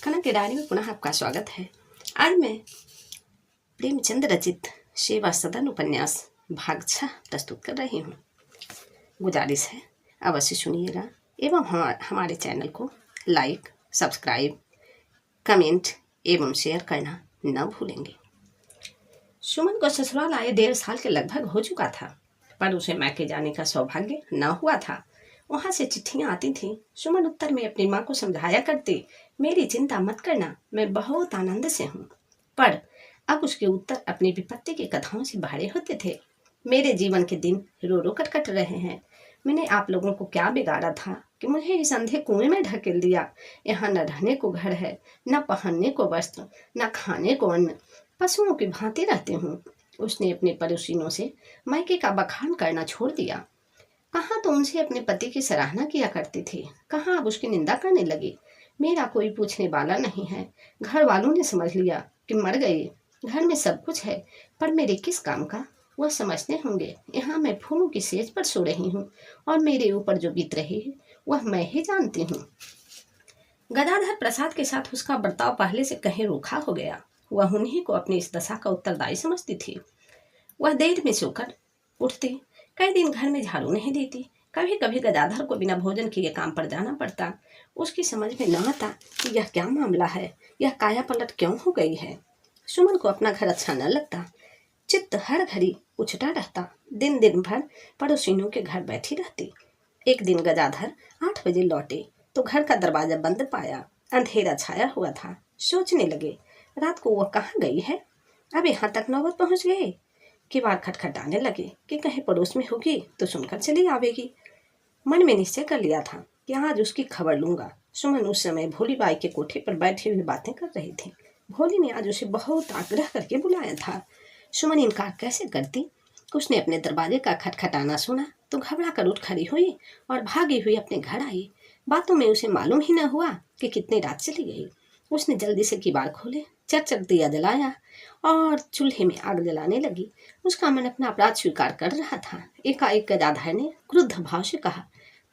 कनक की डायरी में पुनः आपका स्वागत है। आज मैं प्रेमचंद रचित सेवा सदन उपन्यास भाग 6 प्रस्तुत कर रही हूँ। गुजारिश है अवश्य सुनिएगा एवं हमारे चैनल को लाइक, सब्सक्राइब, कमेंट एवं शेयर करना न भूलेंगे। सुमन को ससुराल आए 1.5 साल के लगभग हो चुका था, पर उसे मायके जाने का सौभाग्य न हुआ था। वहाँ से चिट्ठियाँ आती थीं। सुमन उत्तर में अपनी माँ को समझाया करती, मेरी चिंता मत करना, मैं बहुत आनंद से हूँ। पर अब उसके उत्तर अपनी विपत्ति की कथाओं से भरे होते थे। मेरे जीवन के दिन रो रो कर कट रहे हैं। मैंने आप लोगों को क्या बिगाड़ा था कि मुझे इस अंधे कुएं में ढकेल दिया। यहाँ न रहने को घर है, न पहनने को वस्त्र, न खाने को अन्न, पशुओं की भांति रहते हूँ। उसने अपने पड़ोसियों से मायके का बखान करना छोड़ दिया। कहाँ तो उनसे अपने पति की सराहना किया करती थी, कहाँ अब उसकी निंदा करने लगी। मेरा कोई पूछने वाला नहीं है। घर वालों ने समझ लिया कि मर गई। घर में सब कुछ है, पर मेरे किस काम का, वह समझते होंगे। यहाँ मैं फूलों की सेज पर सो रही हूँ और मेरे ऊपर जो बीत रही है वह मैं ही जानती हूँ। गदाधर प्रसाद के साथ उसका बर्ताव पहले से कहीं रूखा हो गया। वह उन्हीं को अपनी इस दशा का उत्तरदायी समझती थी। वह देर में सोकर उठती, कई दिन घर में झाड़ू नहीं देती। कभी कभी गदाधर को बिना भोजन किए काम पर जाना पड़ता। उसकी समझ में न आता कि यह क्या मामला है, यह काया पलट क्यों हो गई है। सुमन को अपना घर अच्छा न लगता। चित्त हर घड़ी उछटा रहता। दिन दिन भर पड़ोसियों के घर बैठी रहती। एक दिन गदाधर 8 बजे लौटे तो घर का दरवाजा बंद पाया। अंधेरा छाया हुआ था। सोचने लगे, रात को वह कहाँ गई है। अब यहाँ तक नौबत पहुँच गए। किवाड़ खटखटाने लगे कि कहीं पड़ोस में होगी तो सुनकर चली आवेगी। मन में निश्चय कर लिया था कि आज उसकी खबर लूंगा। सुमन उस समय भोली बाई के कोठे पर बैठी हुई बातें कर रही थी। भोली ने आज उसे बहुत आग्रह करके बुलाया था। सुमन इनकार कैसे करती। उसने अपने दरवाजे का खटखटाना सुना तो घबरा कर उठ खड़ी हुई और भागी हुई अपने घर आई। बातों में उसे मालूम ही न हुआ कि कितनी रात चली गई। उसने जल्दी से किवाड़ खोले, चकचक दिया जलाया और चूल्हे में आग जलाने लगी। उसका मन अपना अपराध स्वीकार कर रहा था। एकाएक गदाधर ने क्रुद्ध भाव से कहा,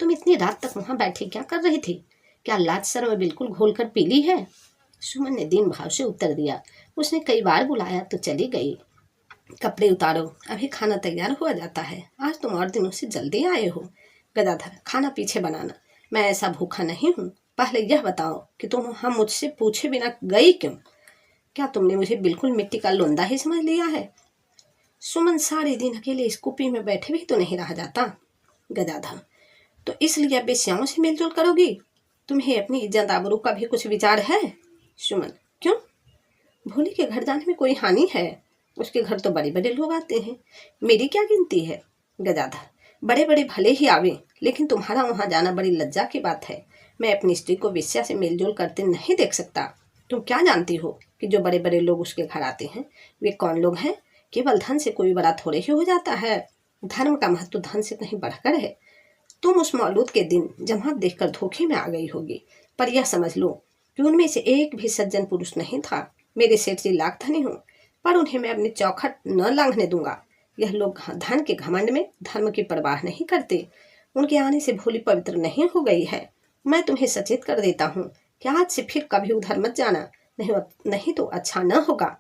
तुम इतनी रात तक वहां बैठी क्या कर रही थी? क्या लाज शर्म बिल्कुल घोल कर पी ली है? सुमन ने दीन भाव से उत्तर दिया। उसने कई बार बुलाया तो चली गई। कपड़े उतारो, अभी खाना तैयार हुआ जाता है। आज तुम और दिनों से जल्दी आए हो। गदाधर, खाना पीछे बनाना, मैं ऐसा भूखा नहीं हूँ। पहले यह बताओ कि तुम हम मुझसे पूछे बिना गई क्यों? क्या तुमने मुझे बिल्कुल मिट्टी का लोंदा ही समझ लिया है? सुमन, सारे दिन अकेले इस कुपी में बैठे भी तो नहीं रहा जाता। गदाधर, तो इसलिए अब बेस्याओं से मेलजोल करोगी? तुम्हें अपनी इज्जत आबरू का भी कुछ विचार है? सुमन, क्यों? भोली के घर जाने में कोई हानि है? उसके घर तो बड़े बड़े लोग आते हैं, मेरी क्या गिनती है? गदाधर, बड़े बड़े भले ही आवे, लेकिन तुम्हारा वहां जाना बड़ी लज्जा की बात है। मैं अपनी स्त्री को वेश्या से मेलजोल करते नहीं देख सकता। तुम क्या जानती हो कि जो बड़े बड़े लोग उसके घर आते हैं वे कौन लोग हैं? केवल धन से कोई बड़ा थोड़े ही हो जाता है। धर्म का महत्व धन से कहीं बढ़कर है। तुम उस मौलूद के दिन जमात देखकर धोखे में आ गई होगी, पर यह समझ लो कि उनमें से एक भी सज्जन पुरुष नहीं था। मेरे सेठ जी लाख धनी हूँ, पर उन्हें मैं अपनी चौखट न लांघने दूंगा। यह लोग धन के घमंड में धर्म की परवाह नहीं करते। उनके आने से भोली पवित्र नहीं हो गई है। मैं तुम्हें सचेत कर देता हूँ कि आज से फिर कभी उधर मत जाना, नहीं तो अच्छा न होगा।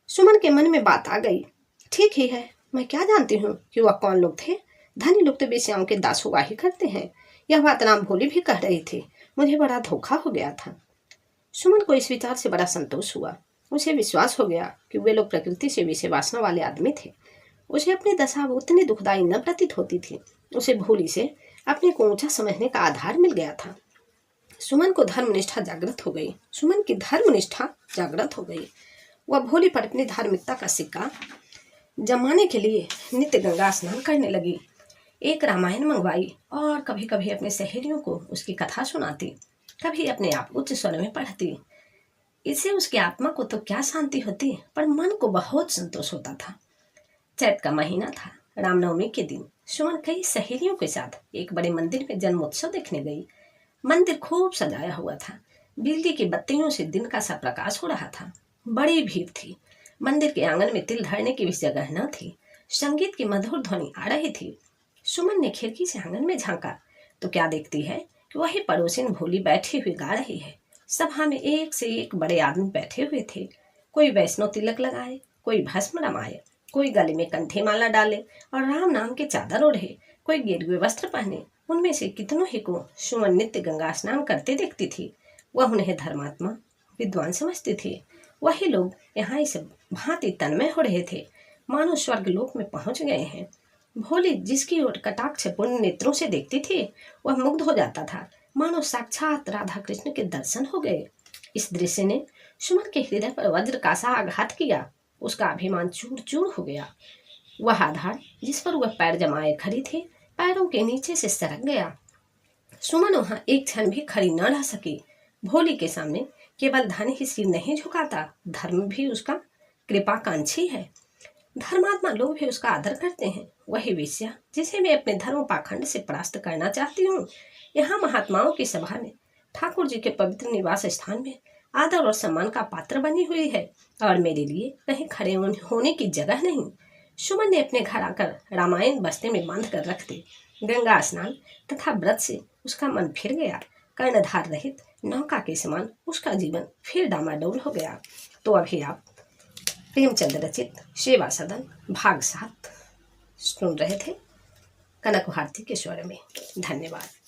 सुमन के मन में बात आ गई। ठीक ही है, मैं क्या जानती हूँ कि वह कौन लोग थे। धनी लोग तो बेस्याओं के दास हुआ ही करते हैं। यह बात राम भोली भी कह रही थी। मुझे बड़ा धोखा हो गया था। सुमन को इस विचार से बड़ा संतोष हुआ। उसे विश्वास हो गया कि वे लोग प्रकृति से विषय वासना वाले आदमी थे। उसे अपनी दशा उतनी दुखदायी न प्रतीत होती थी। उसे भोली से अपने को ऊंचा समझने का आधार मिल गया था। सुमन को धर्मनिष्ठा जागृत हो गई। सुमन की धर्मनिष्ठा जागृत हो गई। वह भोली पर अपनी धार्मिकता का सिक्का जमाने के लिए नित्य गंगा स्नान करने लगी। एक रामायण मंगवाई और कभी कभी अपने सहेलियों को उसकी कथा सुनाती, कभी अपने आप उच्च स्वर में पढ़ती। इससे उसकी आत्मा को तो क्या शांति होती, पर मन को बहुत संतोष होता था। चैत का महीना था। रामनवमी के दिन सुमन कई सहेलियों के साथ एक बड़े मंदिर में जन्मोत्सव देखने गई। मंदिर खूब सजाया हुआ था। बिजली की बत्तियों से दिन का सा प्रकाश हो रहा था। बड़ी भीड़ थी। मंदिर के आंगन में तिल धरने की भी जगह न थी। संगीत की मधुर ध्वनि आ रही थी। सुमन ने खिड़की से आंगन में झांका तो क्या देखती है कि वही पड़ोसिन भोली बैठी हुई गा रही है। सभा में एक से एक बड़े आदमी बैठे हुए थे। कोई वैष्णव तिलक लगाए, कोई भस्म रमाए, कोई गले में कंठे माला डाले और राम नाम के चादर ओढ़े, कोई गेरुए वस्त्र पहने। उनमें से कितनों ही को सुमन नित्य गंगा स्नान करते देखती थी। वह उन्हें धर्मात्मा, विद्वान समझते थे। वही लोग यहाँ इस भांति तन्मय हो रहे थे, मानो स्वर्ग लोक में पहुंच गए हैं। भोली जिसकी ओर कटाक्ष पूर्ण नेत्रों से देखती थी, वह मुग्ध हो जाता था, मानो साक्षात राधा कृष्ण के दर्शन हो गए। इस दृश्य ने सुमन के हृदय पर वज्र का सा आघात किया। उसका अभिमान चूर चूर हो गया। वह आधार जिस पर वह पैर जमाए खड़ी थी, पैरों के नीचे से सरक गया। सुमन वहां एक क्षण भी खड़ी न रह सकी। भोली के सामने केवल धन ही सिर नहीं झुकाता, धर्म भी उसका कृपाकांक्षी है। धर्मात्मा लोग भी उसका आदर करते हैं। वही वेश्या जिसे मैं अपने धर्म पाखंड से परास्त करना चाहती हूँ, यहाँ महात्माओं की सभा में, ठाकुर जी के पवित्र निवास स्थान में आदर और सम्मान का पात्र बनी हुई है, और मेरे लिए कहीं खड़े होने की जगह नहीं। सुमन ने अपने घर आकर रामायण बस्ते में बांध कर रख दी। गंगा स्नान तथा व्रत से उसका मन फिर गया। कर्णधार रहित नौका के समान उसका जीवन फिर डामाडोल हो गया। तो अभी आप प्रेमचंद रचित सेवा सदन भाग 7 सुन रहे थे कनक भारती के स्वर में। धन्यवाद।